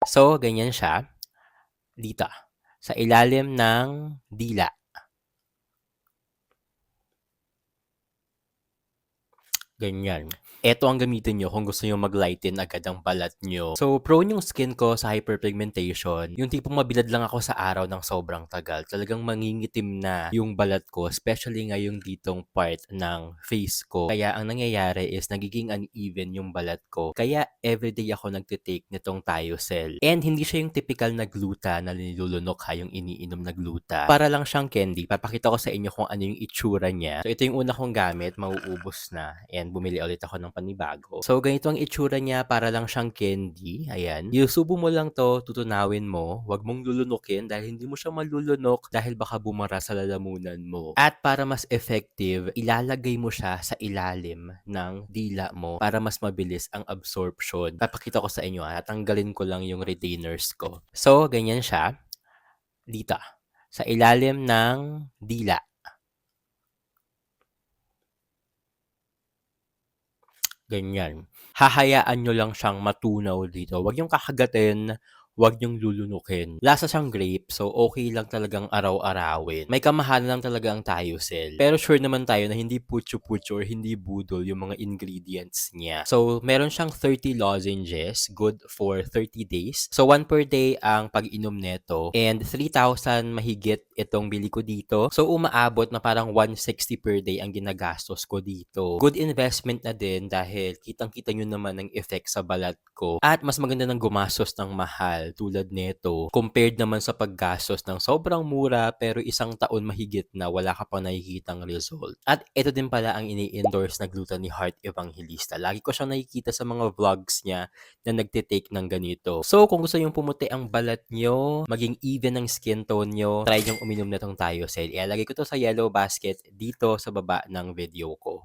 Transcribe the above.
So, ganyan siya. Dito, sa ilalim ng dila. Ganyan. Eto ang gamitin nyo kung gusto nyo mag-lighten agad ang balat nyo. So, prone yung skin ko sa hyperpigmentation. Yung tipong mabilad lang ako sa araw ng sobrang tagal. Talagang mangingitim na yung balat ko, especially ngayong ditong part ng face ko. Kaya ang nangyayari is nagiging uneven yung balat ko. Kaya everyday ako nagtitake nitong Thiocel. And hindi siya yung typical na gluta na nilulunok ha, yung iniinom na gluta. Para lang siyang candy. Papakita ko sa inyo kung ano yung itsura niya. So, ito yung una kong gamit. Mauubos na. And bumili ulit ako ng panibago. So, ganito ang itsura niya, para lang siyang candy. Ayan. Yusubo mo lang to, tutunawin mo. Huwag mong lulunukin dahil hindi mo siya malulunok dahil baka bumara sa lalamunan mo. At para mas effective, ilalagay mo siya sa ilalim ng dila mo para mas mabilis ang absorption. Papakita ko sa inyo, tanggalin ko lang yung retainers ko. So, ganyan siya. Dito, sa ilalim ng dila. Ganyan. Hahayaan nyo lang siyang matunaw dito. Huwag yung kakagatin, huwag yung lulunukin. Lasa siyang grape, so okay lang talagang araw-arawin. May kamahalan lang talaga ang Thiocel. Pero sure naman tayo na hindi putyo-putyo or hindi budol yung mga ingredients niya. So, meron siyang 30 lozenges, good for 30 days. So, 1 per day ang pag-inom nito. And 3,000 mahigit itong bili ko dito. So, umaabot na parang 160 per day ang ginagastos ko dito. Good investment na din dahil kitang-kita nyo naman ang effect sa balat ko. At mas maganda ng gumastos ng mahal tulad nito compared naman sa paggastos ng sobrang mura pero isang taon mahigit na wala ka pang nakikitang result. At ito din pala ang ini-endorse na gluta ni Heart Evangelista. Lagi ko siyang nakikita sa mga vlogs niya na nagtitake ng ganito. So, kung gusto yung pumuti ang balat nyo, maging even ang skin tone nyo, try nyong uminom na tong Thiocel. Ilalagay ko to sa yellow basket dito sa baba ng video ko.